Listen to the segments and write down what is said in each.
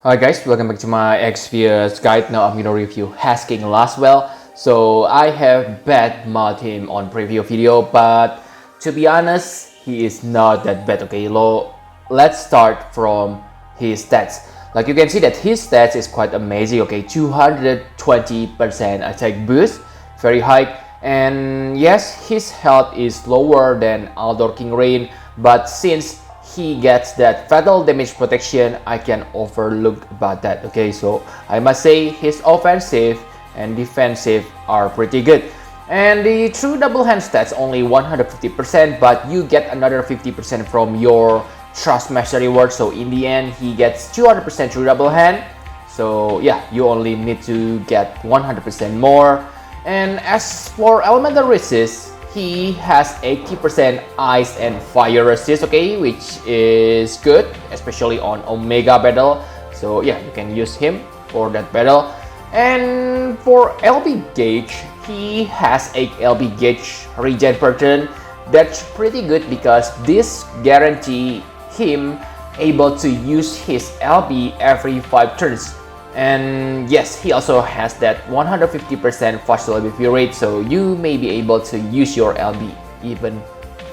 Hi guys, welcome back to my XVS guide. Now I'm gonna review Hess Lasswell. So I have bad mod him on preview video, but to be honest, he is not that bad. Okay, let's start from his stats. Like you can see that his stats is quite amazing. Okay, 220% attack boost, very high. And yes, his health is lower than Aldor King Rain, but since he gets that fatal damage protection, I can overlook about that. Okay, so I must say his offensive and defensive are pretty good. And the true double hand stats only 150%, but you get another 50% from your trust master reward. So in the end, he gets 200% true double hand. So yeah, you only need to get 100% more. And as for elemental resist, he has 80% ice and fire resist, okay, which is good, especially on Omega battle. So yeah, you can use him for that battle. And for LB gauge, he has 8 LB gauge regen per turn. That's pretty good because this guarantee him able to use his LB every 5 turns. And yes, he also has that 150% fast LB rate, so you may be able to use your LB even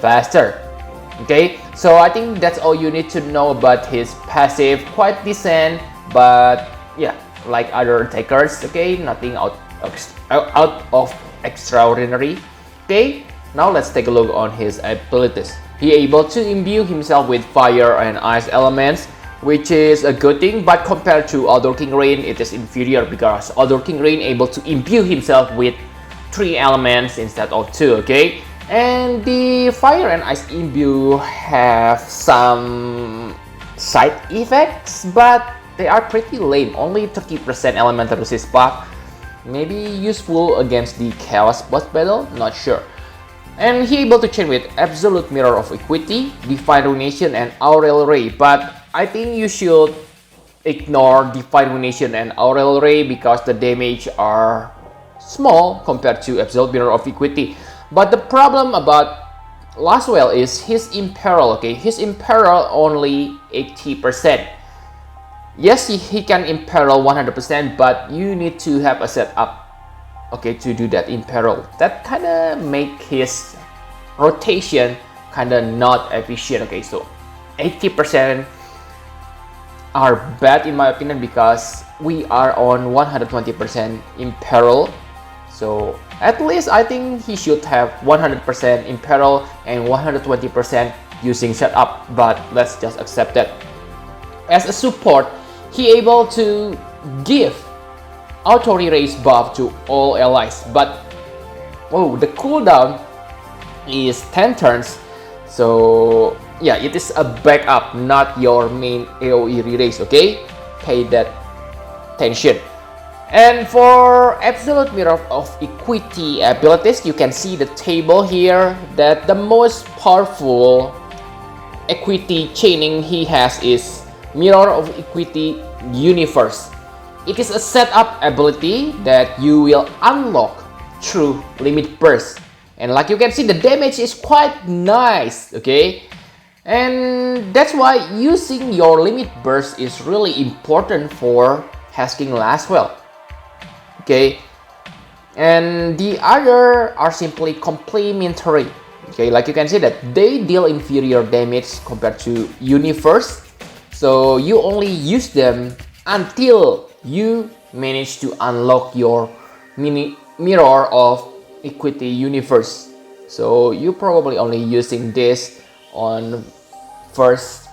faster. Okay, so I think that's all you need to know about his passive. Quite decent, but yeah, like other attackers, okay, nothing out of extraordinary. Okay, now let's take a look on his abilities. He able to imbue himself with fire and ice elements, which is a good thing, but compared to Aldor King Rain, it is inferior because Aldor King Rain able to imbue himself with 3 elements instead of 2, okay? And the fire and ice imbue have some side effects, but they are pretty lame. Only 30% elemental resist buff. Maybe useful against the chaos boss battle, not sure. And he able to chain with absolute mirror of equity, divine ruination, and aureal ray, but I think you should ignore Divine Ruination and Aureal Ray because the damage are small compared to Absolute Mirror of Equity. But the problem about Lasswell is his Imperil, okay? His Imperil only 80%. Yes, he can Imperil 100%, but you need to have a setup, okay, to do that Imperil. That kinda make his rotation kinda not efficient, okay? So 80% are bad in my opinion because we are on 120% Imperil. So at least I think he should have 100% Imperil and 120% using setup, but let's just accept that. As a support, he able to give auto re-raise buff to all allies, but oh, the cooldown is 10 turns, so yeah, it is a backup, not your main AoE re-raise, okay? Pay that attention. And for Absolute Mirror of Equity abilities, you can see the table here that the most powerful equity chaining he has is Mirror of Equity Universe. It is a setup ability that you will unlock through Limit Burst. And like you can see, the damage is quite nice, okay? And that's why using your limit burst is really important for Hess Lasswell. Okay, and the other are simply complementary. Okay, like you can see that they deal inferior damage compared to Universe, so you only use them until you manage to unlock your Mirror of Equity Universe. So you probably only using this on first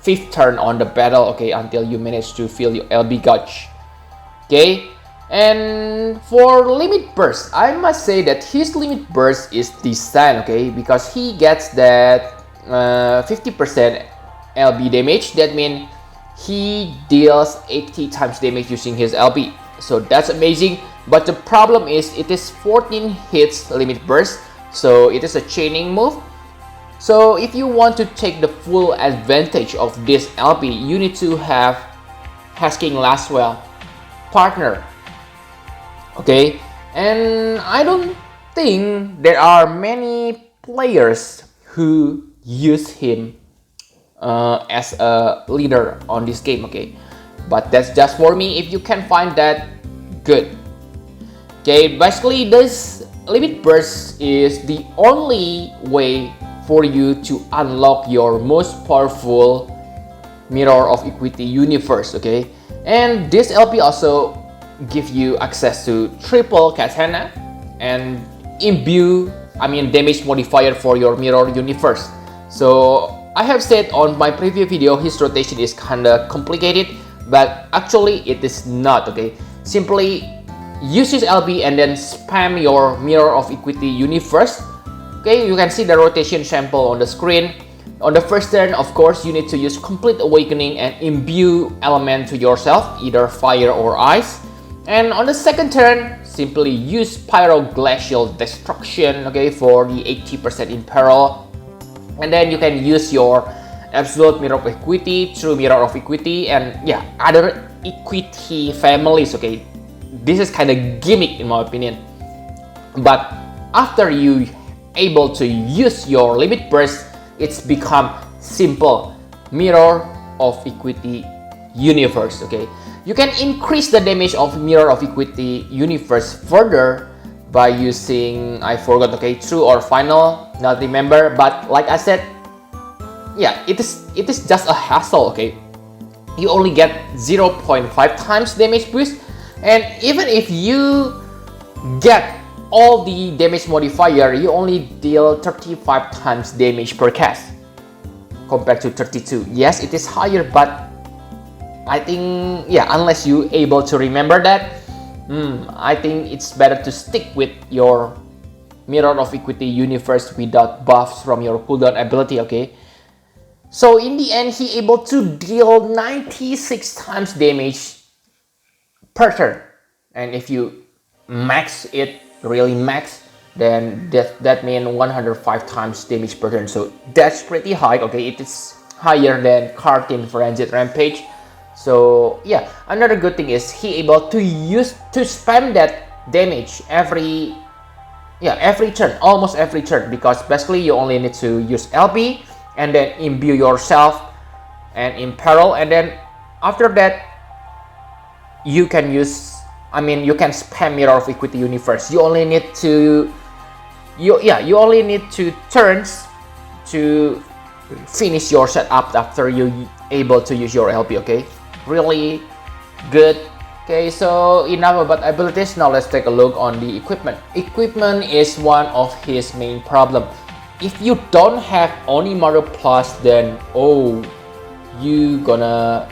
5th turn on the battle, okay, until you manage to fill your LB gauge. Okay, and for limit burst, I must say that his limit burst is designed, okay, because he gets that 50% LB damage. That means he deals 80 times damage using his LB, so that's amazing. But the problem is it is 14 hits limit burst, so it is a chaining move. So if you want to take the full advantage of this LB, you need to have Hess Lasswell partner. Okay, and I don't think there are many players who use him as a leader on this game. Okay, but that's just for me. If you can find that, good. Okay, basically this limit burst is the only way for you to unlock your most powerful mirror of equity universe. Okay, and this LP also give you access to triple katana and imbue, damage modifier for your mirror universe. So I have said on my previous video, his rotation is kinda complicated, but actually it is not. Okay, simply use his LB and then spam your mirror of equity universe. Okay, you can see the rotation sample on the screen. On the first turn, of course, you need to use complete awakening and imbue element to yourself, either fire or ice. And on the second turn, simply use Pyroglacial Destruction, okay, for the 80% in peril. And then you can use your Absolute Mirror of Equity, True Mirror of Equity, and yeah, other equity families, okay. This is kind of gimmick in my opinion. But after you able to use your limit burst, it's become simple Mirror of Equity universe, okay. You can increase the damage of Mirror of Equity universe further by using, I forgot, okay, true or final, not remember, but like I said, yeah, it is just a hassle, okay. You only get 0.5 times damage boost, and even if you get all the damage modifier, you only deal 35 times damage per cast compared to 32. Yes, it is higher, but I think, yeah, unless you able to remember that, I think it's better to stick with your Mirror of Equity universe without buffs from your cooldown ability, okay? So in the end, he able to deal 96 times damage per turn. And if you max it, really max, then that means 105 times damage per turn. So that's pretty high, okay? It is higher than Kartin Frenzied Rampage. So yeah, another good thing is he able to spam that damage every turn, almost every turn, because basically you only need to use LB and then imbue yourself and imperil, and then after that you can use, you can spam Mirror of Equity universe. You only need to you only need 2 turns to finish your setup after you able to use your LB, okay? Really good. Okay, so enough about abilities. Now let's take a look on the equipment. Equipment is one of his main problem. If you don't have Onimaru Plus, then you gonna,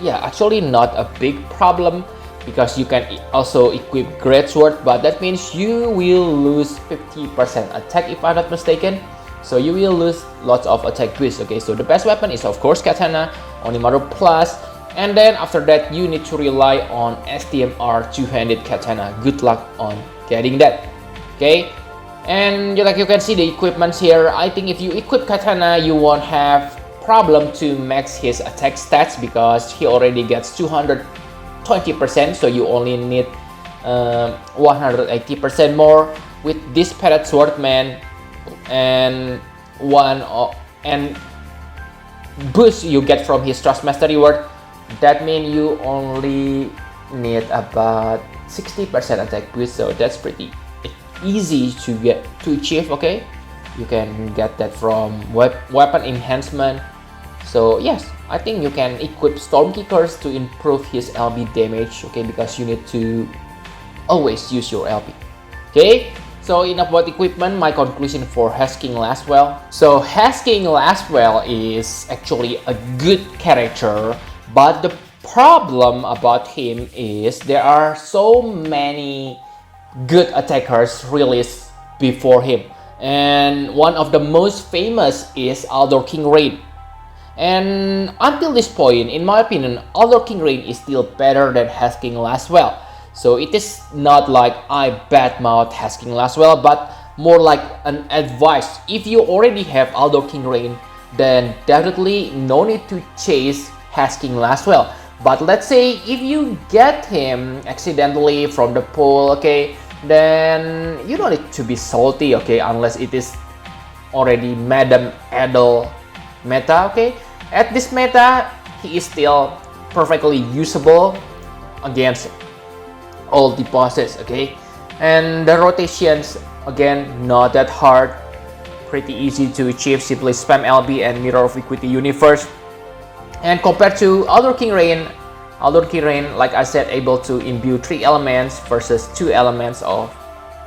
actually not a big problem, because you can also equip Great Sword, but that means you will lose 50% attack if I'm not mistaken. So you will lose lots of attack boost. Okay, so the best weapon is of course Katana, Onimaru Plus. And then after that, you need to rely on STMR two-handed katana. Good luck on getting that. Okay, and like you can see the equipments here. I think if you equip katana, you won't have problem to max his attack stats, because he already gets 220%. So you only need 180% more with this Parrot Swordman and boost you get from his Trust Master reward. That means you only need about 60% attack boost, so that's pretty easy to achieve. Okay, you can get that from weapon enhancement. So yes, I think you can equip Storm Kickers to improve his LB damage. Okay, because you need to always use your LB. Okay, so enough about equipment. My conclusion for Hess King Lasswell. So Hess King Lasswell is actually a good character, but the problem about him is there are so many good attackers released before him, and one of the most famous is Aldor King Rain. And until this point, in my opinion, Aldor King Rain is still better than Hess King Lasswell. So it is not like I badmouth Hess King Lasswell, but more like an advice. If you already have Aldor King Rain, then definitely no need to chase Hess King Lasswell. But let's say if you get him accidentally from the pool, okay, then you don't need to be salty, okay, unless it is already Madam Adel meta, okay. At this meta, he is still perfectly usable against all the bosses, okay? And the rotations, again, not that hard, pretty easy to achieve. Simply spam LB and Mirror of Equity Universe. And compared to Elder King Rain, like I said, able to imbue 3 elements versus 2 elements of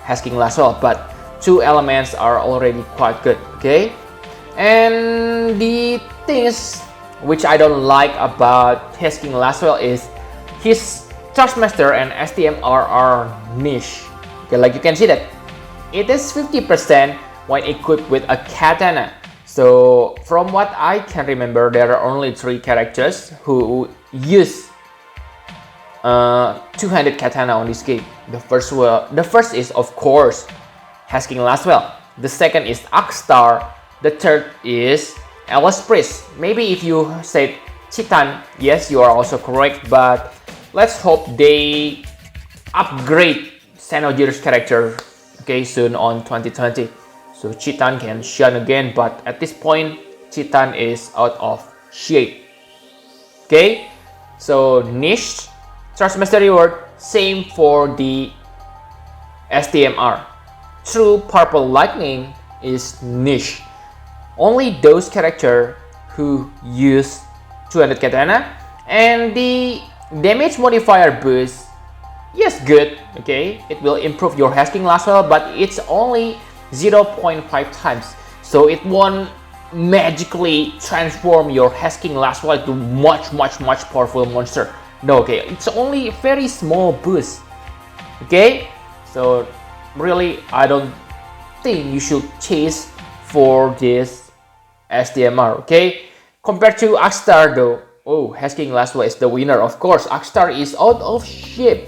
Hess King Lasswell, but 2 elements are already quite good, okay? And the things which I don't like about Hess King Lasswell is his Chargemaster and STMR are niche. Okay, like you can see that it is 50% when equipped with a katana. So from what I can remember, there are only 3 characters who use two-handed katana on this game. The first is of course Hess King Lasswell. The second is Akstar. The third is Alice Priest. Maybe if you said Chitan, yes, you are also correct, but let's hope they upgrade Xenogears character, okay, soon on 2020. So Chitan can shine again, but at this point, Chitan is out of shape. Okay, so niche, Chargemaster reward, same for the STMR. True Purple Lightning is niche. Only those characters who use 200 katana, and the damage modifier boost, yes, good, okay, it will improve your Hess King Lasswell, but it's only 0.5 times, so it won't magically transform your Hess King Lasswell to much powerful monster. No, okay, it's only a very small boost, okay? So really, I don't think you should chase for this STMR, okay? Compared to Akstar though, oh, Hess King Lasswell is the winner. Of course, Akstar is out of shape.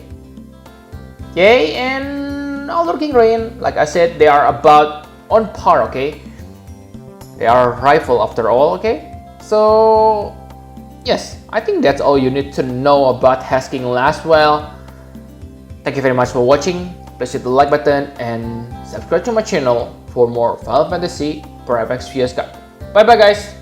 Okay, and Elder King Rain, like I said, they are about on par, okay? They are rival after all, okay? So, yes, I think that's all you need to know about Hess King Lasswell. Thank you very much for watching. Please hit the like button and subscribe to my channel for more Final Fantasy Pro FX Guide. Bye bye guys!